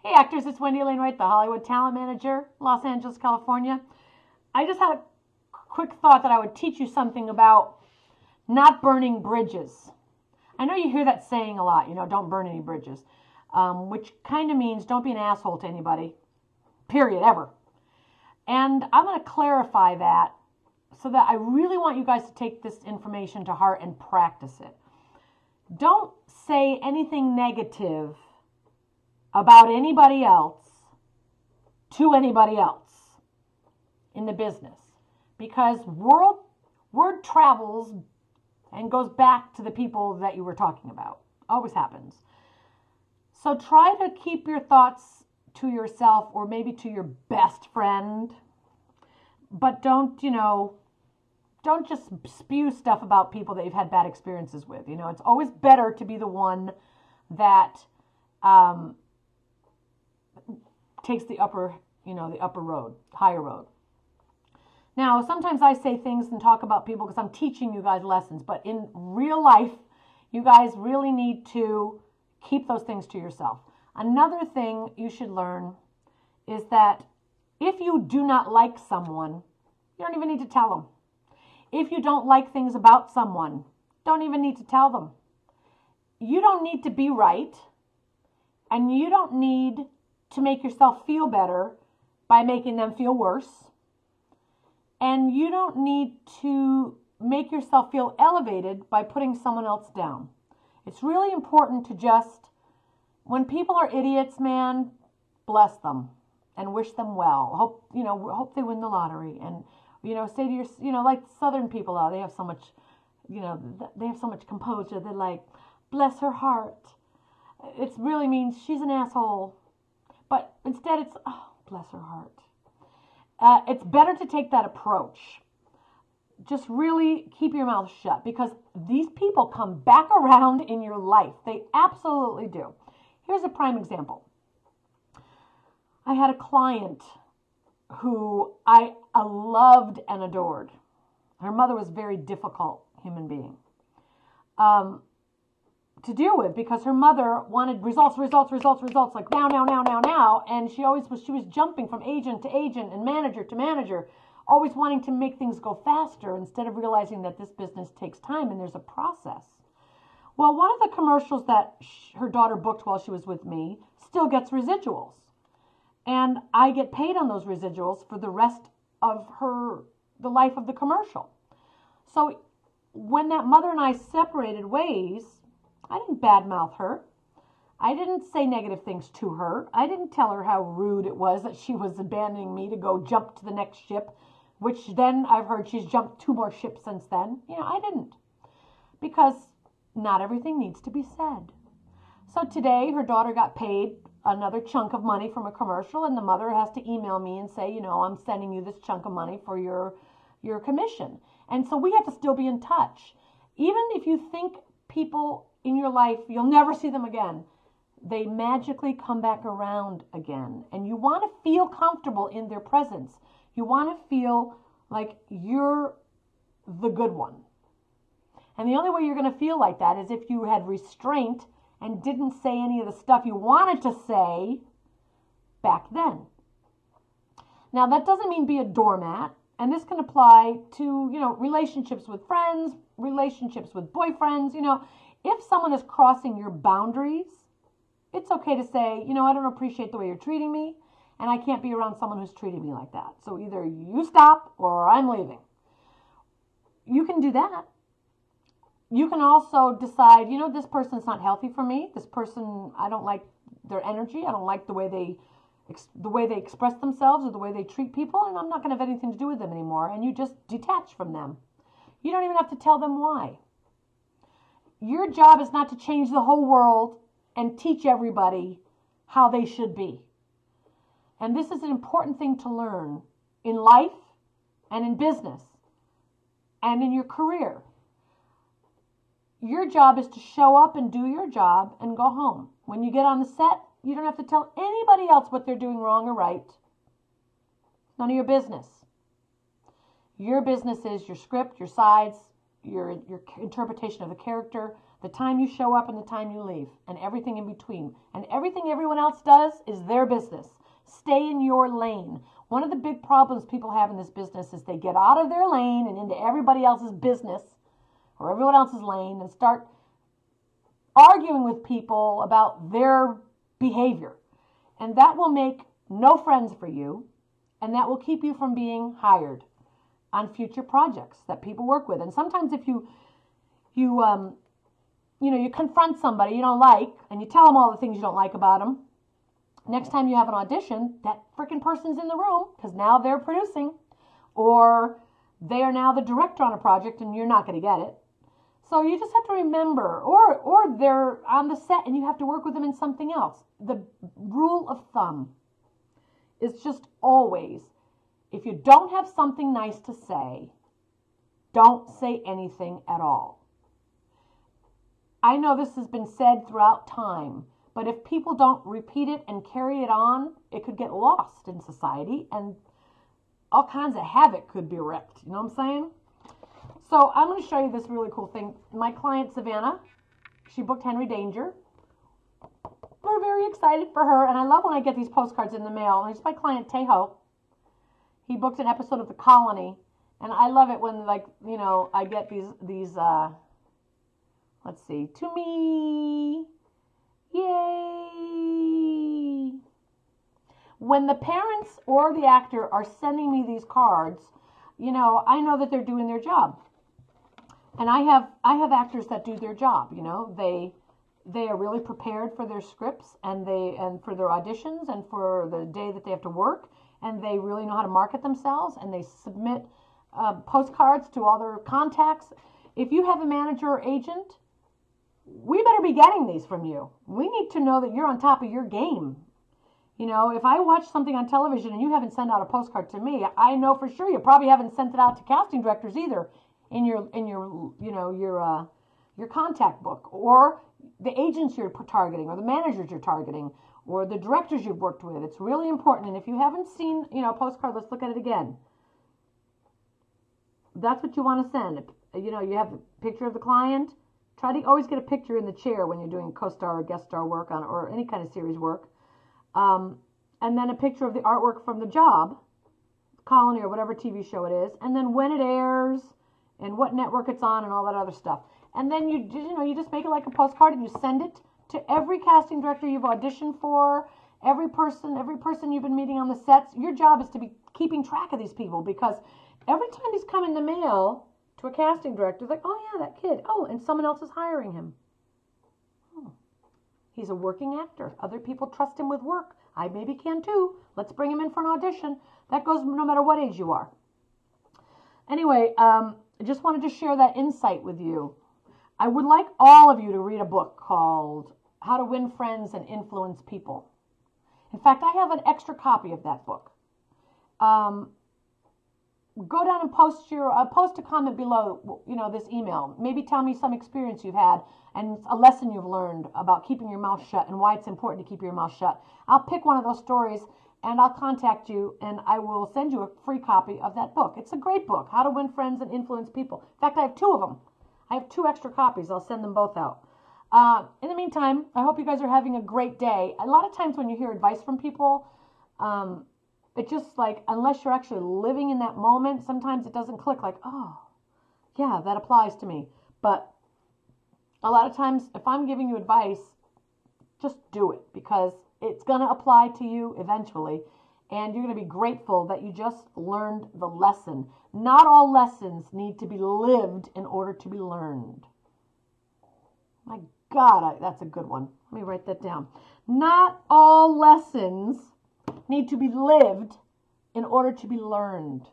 Hey actors, it's Wendy Alane Wright, the Hollywood Talent Manager, Los Angeles, California. I just had a quick thought that I would teach you something about not burning bridges. I know you hear that saying a lot, don't burn any bridges, which kind of means don't be an asshole to anybody, period, ever. And I'm going to clarify that so that I really want you guys to take this information to heart and practice it. Don't say anything negative about anybody else to anybody else in the business, because word travels and goes back to the people that you were talking about. Always happens. So try to keep your thoughts to yourself, or maybe to your best friend, but don't just spew stuff about people that you've had bad experiences with. It's always better to be the one that takes the upper road, higher road. Now, sometimes I say things and talk about people because I'm teaching you guys lessons, but in real life, you guys really need to keep those things to yourself. Another thing you should learn is that if you do not like someone, you don't even need to tell them. If you don't like things about someone, don't even need to tell them. You don't need to be right, and you don't need to make yourself feel better by making them feel worse. And you don't need to make yourself feel elevated by putting someone else down. It's really important to just, when people are idiots, man, bless them and wish them well. Hope they win the lottery, and say to your, like Southern people are, they have so much, they have so much composure. They're like, bless her heart. It really means she's an asshole. But instead it's, oh, bless her heart. It's better to take that approach. Just really keep your mouth shut, because these people come back around in your life. They absolutely do. Here's a prime example. I had a client who I loved and adored. Her mother was a very difficult human being to deal with, because her mother wanted results, like now. And she was jumping from agent to agent and manager to manager, always wanting to make things go faster instead of realizing that this business takes time and there's a process. Well, one of the commercials that her daughter booked while she was with me still gets residuals. And I get paid on those residuals for the rest of the life of the commercial. So when that mother and I separated ways, I didn't badmouth her. I didn't say negative things to her. I didn't tell her how rude it was that she was abandoning me to go jump to the next ship, which then I've heard she's jumped 2 more ships since then. I didn't. Because not everything needs to be said. So today her daughter got paid another chunk of money from a commercial, and the mother has to email me and say, I'm sending you this chunk of money for your commission. And so we have to still be in touch. Even if you think people in your life, you'll never see them again, they magically come back around again. And you want to feel comfortable in their presence. You want to feel like you're the good one. And the only way you're going to feel like that is if you had restraint and didn't say any of the stuff you wanted to say back then. Now, that doesn't mean be a doormat. And this can apply to, relationships with friends, relationships with boyfriends. If someone is crossing your boundaries, it's okay to say, I don't appreciate the way you're treating me, and I can't be around someone who's treating me like that. So either you stop or I'm leaving. You can do that. You can also decide, this person's not healthy for me. This person, I don't like their energy. I don't like the way they express themselves or the way they treat people, and I'm not going to have anything to do with them anymore. And you just detach from them. You don't even have to tell them why. Your job is not to change the whole world and teach everybody how they should be. And this is an important thing to learn in life and in business and in your career. Your job is to show up and do your job and go home. When you get on the set, you don't have to tell anybody else what they're doing wrong or right. None of your business. Your business is your script, your sides, your interpretation of the character, The time you show up and the time you leave, and everything in between. And everything everyone else does is their business. Stay in your lane. One of the big problems people have in this business is they get out of their lane and into everybody else's business or everyone else's lane and start arguing with people about their behavior. And that will make no friends for you, and that will keep you from being hired on future projects that people work with. And sometimes if you confront somebody you don't like, and you tell them all the things you don't like about them, next time you have an audition, that freaking person's in the room, because now they're producing, or they are now the director on a project, and you're not going to get it. So you just have to remember, or they're on the set, and you have to work with them in something else. The rule of thumb is just always, if you don't have something nice to say, don't say anything at all. I know this has been said throughout time, but if people don't repeat it and carry it on, it could get lost in society and all kinds of havoc could be wreaked. You know what I'm saying? So I'm going to show you this really cool thing. My client, Savannah, she booked Henry Danger. We're very excited for her, and I love when I get these postcards in the mail. And it's my client, Tejo. He booked an episode of The Colony, and I love it when, I get these let's see, to me, yay. When the parents or the actor are sending me these cards, I know that they're doing their job. And I have actors that do their job, They are really prepared for their scripts and for their auditions and for the day that they have to work, and they really know how to market themselves, and they submit postcards to all their contacts. If you have a manager or agent, we better be getting these from you. We need to know that you're on top of your game. If I watch something on television and you haven't sent out a postcard to me, I know for sure you probably haven't sent it out to casting directors either in your contact book, or the agents you're targeting, or the managers you're targeting, or the directors you've worked with. It's really important. And if you haven't seen, a postcard, let's look at it again. That's what you want to send. You have a picture of the client. Try to always get a picture in the chair when you're doing co-star or guest star work on, or any kind of series work. And then a picture of the artwork from the job, Colony, or whatever TV show it is, and then when it airs and what network it's on and all that other stuff. And then you just make it like a postcard and you send it to every casting director you've auditioned for, every person you've been meeting on the sets. Your job is to be keeping track of these people, because every time these come in the mail to a casting director, it's like, oh yeah, that kid. Oh, and someone else is hiring him. He's a working actor. Other people trust him with work. I maybe can too. Let's bring him in for an audition. That goes no matter what age you are. Anyway, I just wanted to share that insight with you. I would like all of you to read a book called How to Win Friends and Influence People. In fact, I have an extra copy of that book. Go down and post a comment below, this email. Maybe tell me some experience you've had and a lesson you've learned about keeping your mouth shut and why it's important to keep your mouth shut. I'll pick one of those stories and I'll contact you and I will send you a free copy of that book. It's a great book, How to Win Friends and Influence People. In fact, I have 2 of them. I have 2 extra copies. I'll send them both out. In the meantime, I hope you guys are having a great day. A lot of times when you hear advice from people, it's just like, unless you're actually living in that moment, sometimes it doesn't click like, oh, yeah, that applies to me. But a lot of times, if I'm giving you advice, just do it, because it's going to apply to you eventually. And you're going to be grateful that you just learned the lesson. Not all lessons need to be lived in order to be learned. My God, that's a good one. Let me write that down. Not all lessons need to be lived in order to be learned.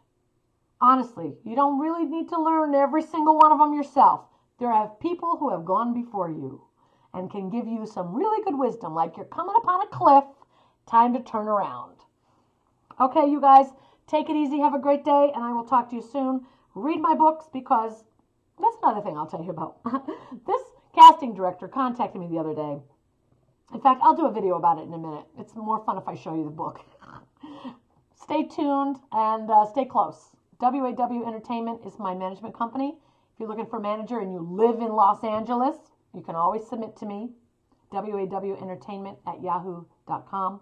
Honestly, you don't really need to learn every single one of them yourself. There are people who have gone before you and can give you some really good wisdom, like you're coming upon a cliff, time to turn around. Okay, you guys, take it easy, have a great day, and I will talk to you soon. Read my books, because that's another thing I'll tell you about. This casting director contacted me the other day. In fact, I'll do a video about it in a minute. It's more fun if I show you the book. Stay tuned and stay close. WAW Entertainment is my management company. If you're looking for a manager and you live in Los Angeles, You can always submit to me, wawentertainment@yahoo.com.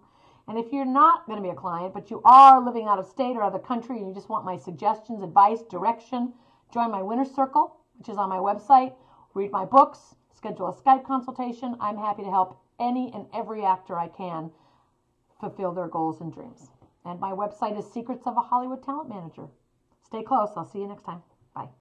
And if you're not going to be a client, but you are living out of state or out of the country and you just want my suggestions, advice, direction, join my Winner's Circle, which is on my website. Read my books, schedule a Skype consultation. I'm happy to help any and every actor I can fulfill their goals and dreams. And my website is Secrets of a Hollywood Talent Manager. Stay close. I'll see you next time. Bye.